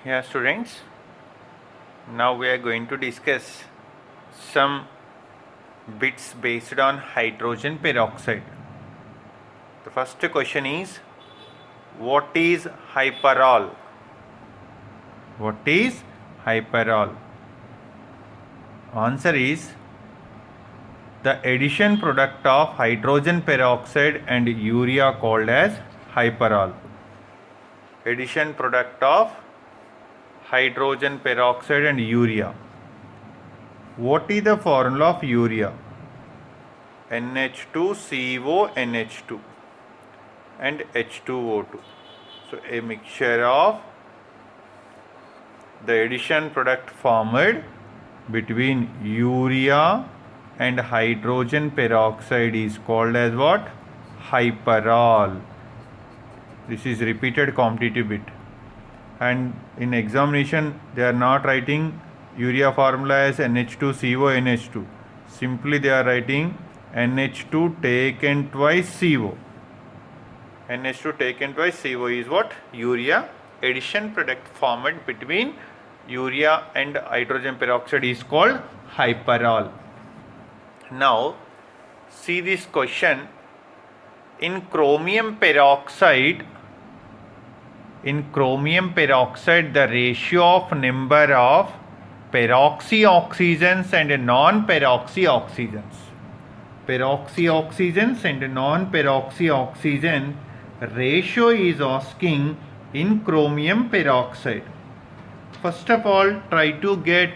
Here students, now we are going to discuss some bits based on hydrogen peroxide. The first question is, what is hyperol? What is hyperol? Answer is the addition product of hydrogen peroxide and urea called as hyperol. Addition product of hydrogen peroxide and urea. What is the formula of urea? NH2CO NH2 and H2O2. So a mixture of the addition product formed between urea and hydrogen peroxide is called as what? Hyperol. This is repeated competitive bit. And in examination they are not writing urea formula as NH2CO NH2. Simply they are writing NH2 taken twice CO. NH2 taken twice CO is what? Urea. Addition product formed between urea and hydrogen peroxide is called hyperol. Now see this question. In chromium peroxide, the ratio of number of peroxy oxygens and non-peroxy oxygens. Peroxy oxygens and non-peroxy oxygen ratio is asking in chromium peroxide. First of all, try to get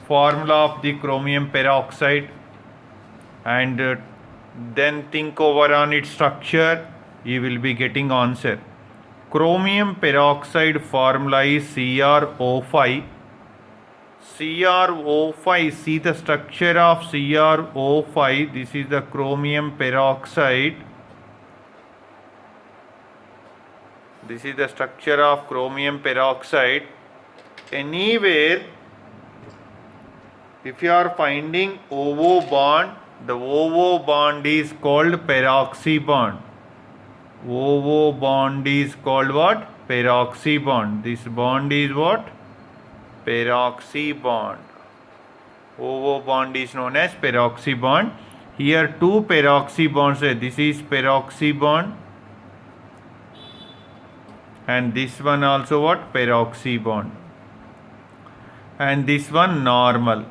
formula of the chromium peroxide and then think over on its structure. You will be getting answer. Chromium peroxide formula is CrO5. CrO5, see the structure of CrO5. This is the chromium peroxide. This is the structure of chromium peroxide. Anywhere, if you are finding OO bond, the OO bond is called peroxy bond. OO bond is called what? Peroxy bond. This bond is what? Peroxy bond. OO bond is known as peroxy bond. Here two peroxy bonds. This is peroxy bond. And this one also what? Peroxy bond. And this one normal.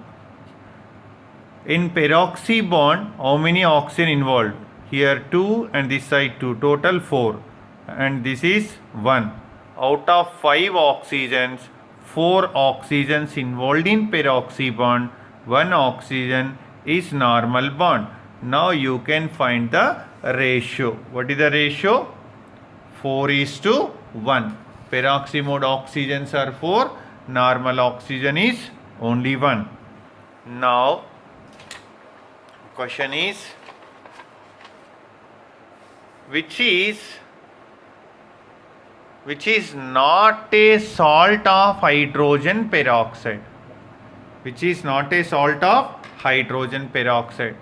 In peroxy bond, how many oxygen involved? Here 2 and this side 2, total 4. And this is 1. Out of 5 oxygens, 4 oxygens involved in peroxy bond, 1 oxygen is normal bond. Now you can find the ratio. What is the ratio? 4:1. Peroxy mode oxygens are 4, normal oxygen is only 1. Now question is, which is not a salt of hydrogen peroxide? Which is not a salt of hydrogen peroxide?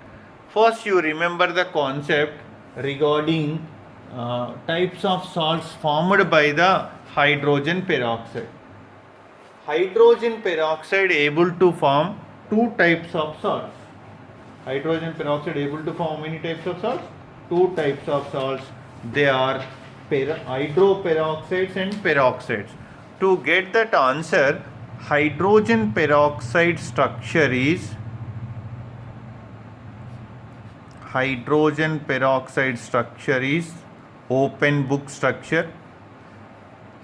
First you remember the concept regarding types of salts formed by the hydrogen peroxide. Hydrogen peroxide able to form 2 types of salts. Hydrogen peroxide able to form many types of salts? 2 types of salts. They are hydroperoxides and peroxides. To get that answer, hydrogen peroxide structure is open book structure.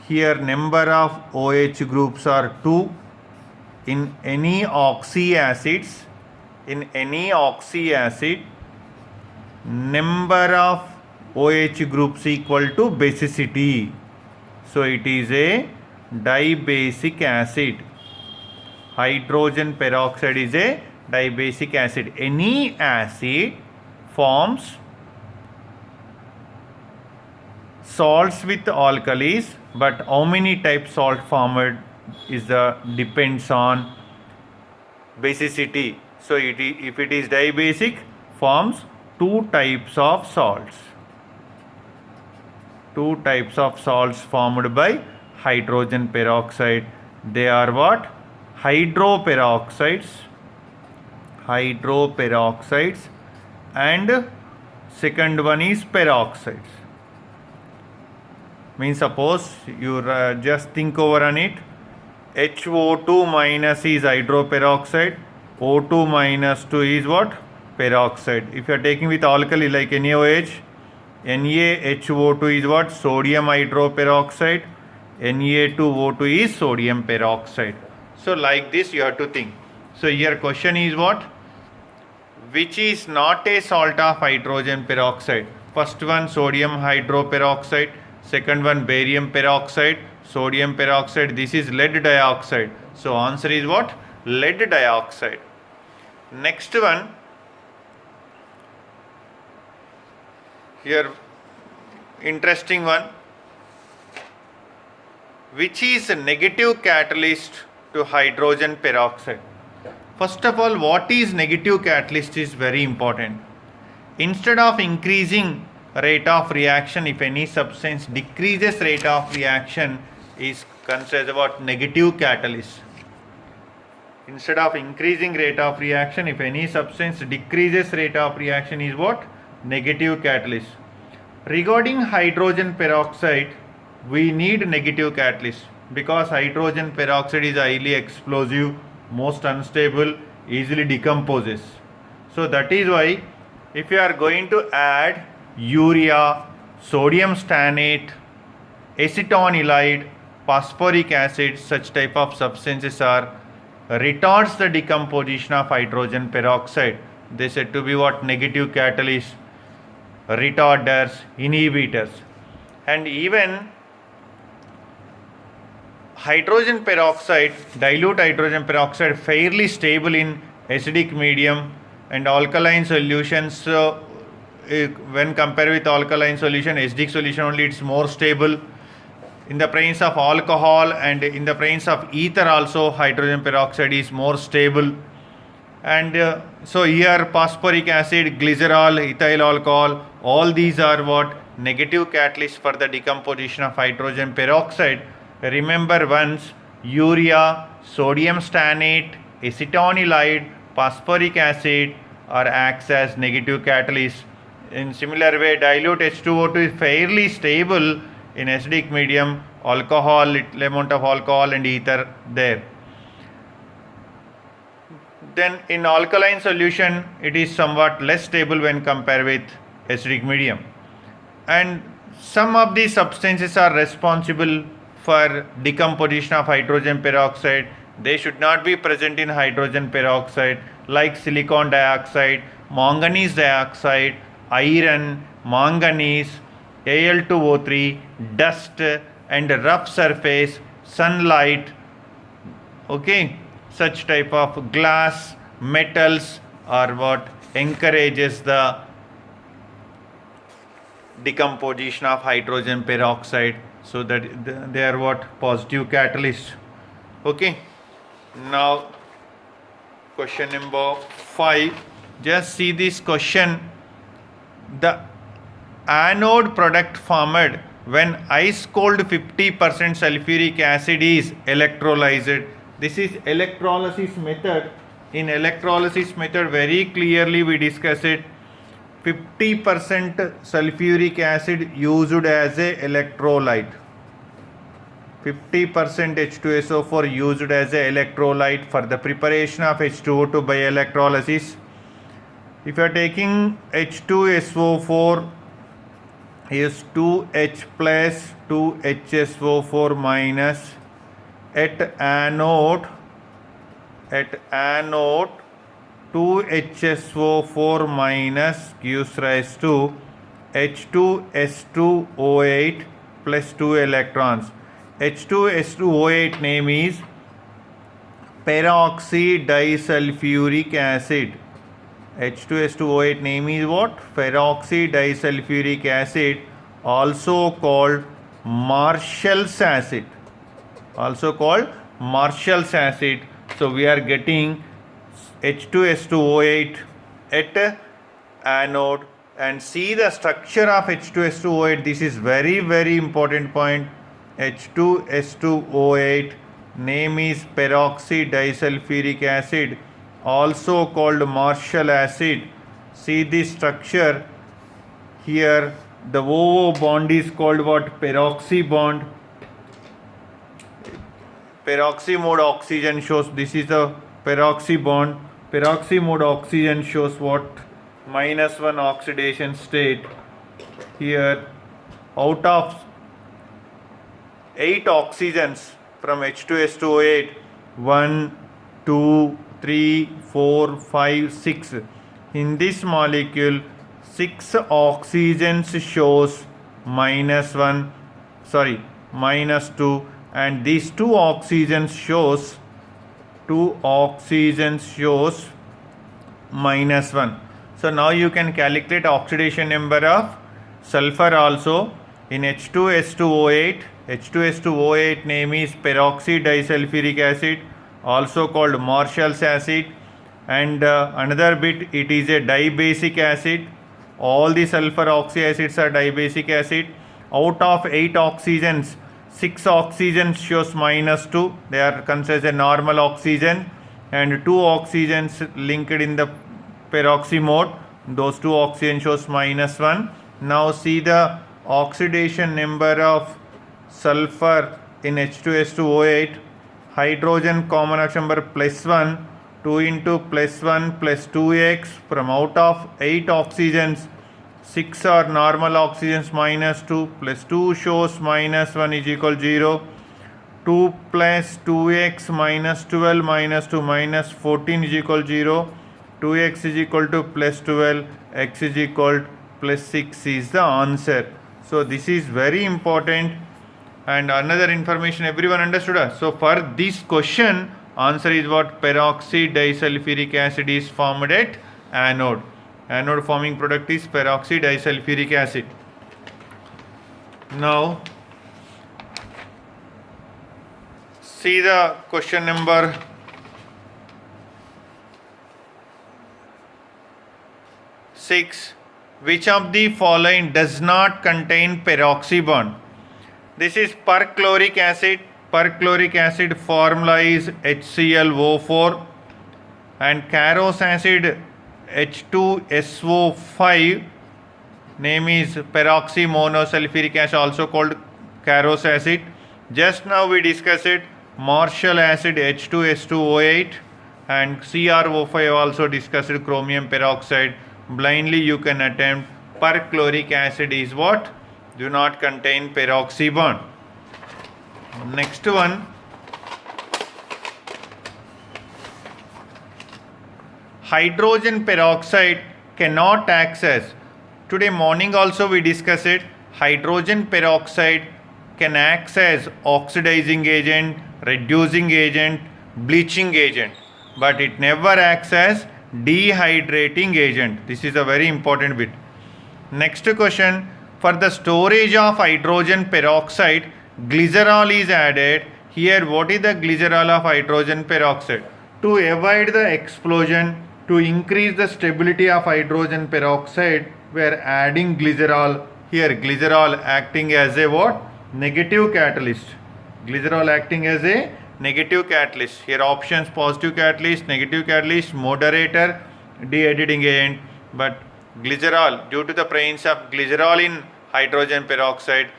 Here number of OH groups are 2. In any oxy acids, number of OH groups equal to basicity. So it is a dibasic acid. Hydrogen peroxide is a dibasic acid. Any acid forms salts with alkalis, but how many types salt formed is depends on basicity. So if it is dibasic, forms 2 types of salts. 2 types of salts formed by hydrogen peroxide. They are what? Hydroperoxides. Hydroperoxides. And second one is peroxides. Means suppose you just think over on it. HO2 minus is hydroperoxide. O2 minus 2 is what? Peroxide. If you are taking with alkali like NaOH, NaHO2 is what? Sodium hydroperoxide. Na2O2 is sodium peroxide. So like this you have to think. So here question is what? Which is not a salt of hydrogen peroxide? First one sodium hydroperoxide, second one barium peroxide, sodium peroxide. This is lead dioxide. So answer is what? Lead dioxide. Next one, here interesting one. Which is a negative catalyst to hydrogen peroxide? First of all, what is negative catalyst is very important. Instead of increasing rate of reaction, if any substance decreases rate of reaction, is considered what? Negative catalyst. Instead of increasing rate of reaction, if any substance decreases rate of reaction is what? Negative catalyst. Regarding hydrogen peroxide, we need negative catalyst because hydrogen peroxide is highly explosive, most unstable, easily decomposes. So that is why if you are going to add urea, sodium stannate, acetonylide, phosphoric acid, such type of substances are retards the decomposition of hydrogen peroxide. They said to be what? Negative catalyst, retarders, inhibitors. And even hydrogen peroxide, dilute hydrogen peroxide, fairly stable in acidic medium and alkaline solutions. When compared with alkaline solution, acidic solution only, it's more stable. In the presence of alcohol and in the presence of ether also, hydrogen peroxide is more stable. And so here phosphoric acid, glycerol, ethyl alcohol, all these are what? Negative catalysts for the decomposition of hydrogen peroxide. Remember once, urea, sodium stannate, acetonylide, phosphoric acid are acts as negative catalysts. In similar way, dilute H2O2 is fairly stable in acidic medium, alcohol, little amount of alcohol and ether there. Then in alkaline solution, it is somewhat less stable when compared with acidic medium. And some of these substances are responsible for decomposition of hydrogen peroxide. They should not be present in hydrogen peroxide, like silicon dioxide, manganese dioxide, iron, manganese, Al2O3, dust and rough surface, sunlight, okay, such type of glass, metals are what encourages the decomposition of hydrogen peroxide. So that they are what? Positive catalysts. Okay. Now question number 5. Just see this question. The anode product formed when ice cold 50% sulfuric acid is electrolyzed. This is electrolysis method. In electrolysis method, very clearly we discuss it. 50% sulfuric acid used as a electrolyte. 50% H2SO4 used as a electrolyte for the preparation of H2O2 by electrolysis. If you are taking H2SO4 is 2H plus 2HSO4 minus at anode 2HSO4 minus gives rise to H2S2O8 plus 2 electrons. H2S2O8 name is peroxydisulfuric acid. H2S2O8 name is what? Peroxydisulfuric acid, also called Marshall's acid. Also called Marshall's acid. So we are getting H2S2O8 at anode, and see the structure of H2S2O8. This is very important point. H2S2O8, name is peroxydisulfuric acid, also called Marshall acid. See the structure here. The OO bond is called what? Peroxy bond. Peroxy mode oxygen shows, this is the peroxy bond. Peroxy mode oxygen shows what? -1 oxidation state. Here, out of 8 oxygens from H2S2O8, 1, 2, 3, 4, 5, 6. In this molecule, 6 oxygens shows -1, sorry, -2, and these 2 oxygens shows -1. So now you can calculate oxidation number of sulfur also in H2S2O8. H2S2O8 name is peroxydisulfuric acid, also called Marshall's acid, and another bit, it is a dibasic acid. All the sulfur oxy acids are dibasic acid. Out of 8 oxygens, 6 oxygens shows -2, they are considered a normal oxygen, and 2 oxygens linked in the peroxy mode, those 2 oxygen shows -1. Now see the oxidation number of sulfur in H2S2O8. Hydrogen common action number +1, 2 into +1 plus 2x. From out of 8 oxygens, 6 are normal oxygens, -2 plus 2 shows -1 is equal 0. 2 plus 2x minus 12 minus 2 minus 14 is equal 0. 2x is equal to +12, x is equal +6 is the answer. So this is very important, and another information everyone understood. So for this question, answer is what? Peroxydisulfuric acid is formed at anode. Anode forming product is peroxydisulfuric acid. Now see the question number 6. Which of the following does not contain peroxy bond? This is perchloric acid. Perchloric acid formula is HClO4, and Carros acid H2SO5, name is peroxy monosulfuric acid, also called Carros acid. Just now we discussed it, Marshall acid H2S2O8, and CrO5 also discussed chromium peroxide. Blindly you can attempt. Perchloric acid is what? Do not contain peroxy bond. Next one, hydrogen peroxide cannot access. Today morning also we discussed it. Hydrogen peroxide can act as oxidizing agent, reducing agent, bleaching agent, but it never acts as dehydrating agent. This is a very important bit. Next question, for the storage of hydrogen peroxide, glycerol is added. Here what is the glycerol of hydrogen peroxide? To avoid the explosion, to increase the stability of hydrogen peroxide, we are adding glycerol. Here glycerol acting as a what? Negative catalyst. Glycerol acting as a negative catalyst. Here options: positive catalyst, negative catalyst, moderator, de-editing agent. But glycerol, due to the presence of glycerol in hydrogen peroxide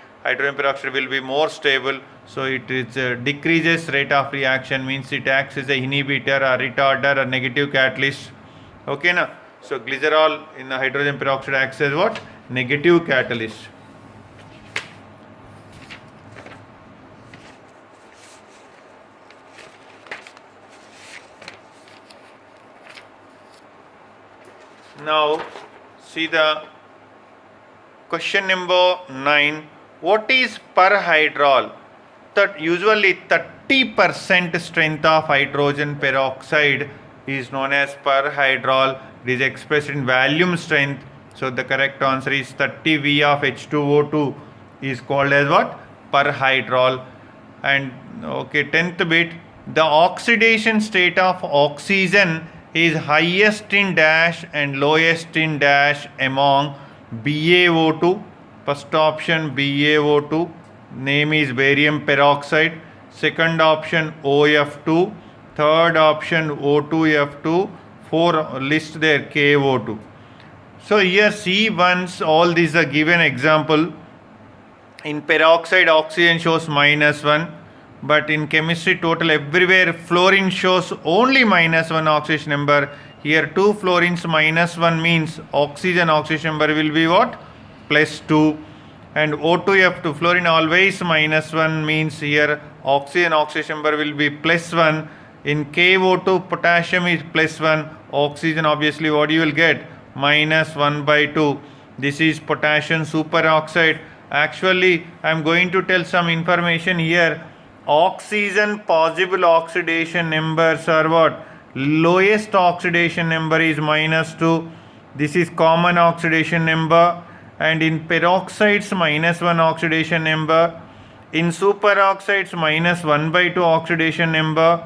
will be more stable, so it is decreases rate of reaction, means it acts as a inhibitor or retarder or negative catalyst. Okay na? So glycerol in the hydrogen peroxide acts as what? Negative catalyst. Now see the question number 9. What is perhydrol? That usually 30% strength of hydrogen peroxide is known as perhydrol. It is expressed in volume strength. So the correct answer is 30 V of H2O2 is called as what? Perhydrol. And okay, 10th bit, the oxidation state of oxygen is highest in dash and lowest in dash among BaO2. First option BaO2, name is barium peroxide. Second option OF2. Third option O2F2. 4 list there KO2. So here see, once all these are given example. In peroxide oxygen shows -1, but in chemistry total everywhere fluorine shows only -1 oxidation number. Here 2 fluorines -1 means oxygen number will be what? +2. And O2F2 fluorine always -1 means here oxygen number will be +1. In KO2 potassium is +1, oxygen obviously what you will get? -1/2. This is potassium superoxide. Actually, I am going to tell some information here. Oxygen possible oxidation numbers are what? Lowest oxidation number is -2. This is common oxidation number. And in peroxides, -1 oxidation number. In superoxides, -1/2 oxidation number.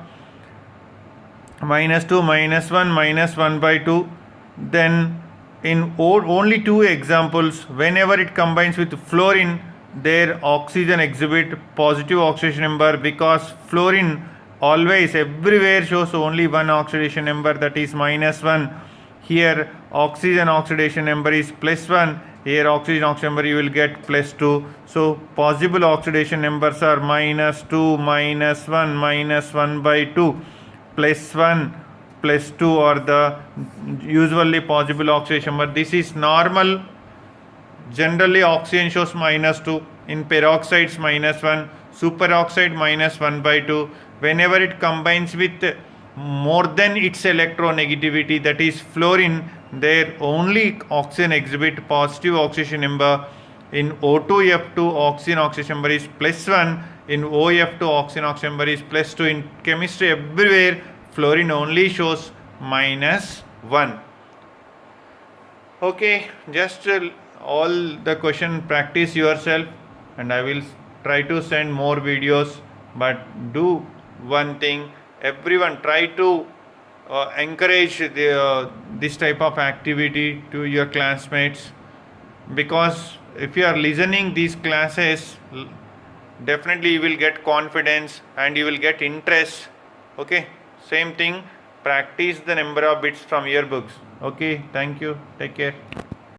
-2, -1, -1/2. Then in only 2 examples, whenever it combines with fluorine, their oxygen exhibit positive oxidation number, because fluorine always everywhere shows only one oxidation number, that is -1. Here oxygen oxidation number is +1. Here oxygen oxidation number you will get +2. So possible oxidation numbers are -2, -1, -1/2, +1, +2 are the usually possible oxidation number. This is normal. Generally oxygen shows -2. In peroxides -1, superoxide -1/2. Whenever it combines with more than its electronegativity, that is fluorine, there only oxygen exhibit positive oxidation number. In O2F2 oxygen oxidation number is +1. In OF2 oxygen oxidation number is +2. In chemistry everywhere fluorine only shows -1. Okay, just all the question practice yourself, and I will try to send more videos. But do one thing, everyone try to encourage this type of activity to your classmates, because if you are listening these classes, definitely you will get confidence and you will get interest. Okay, same thing, practice the number of bits from your books. Okay, thank you, take care.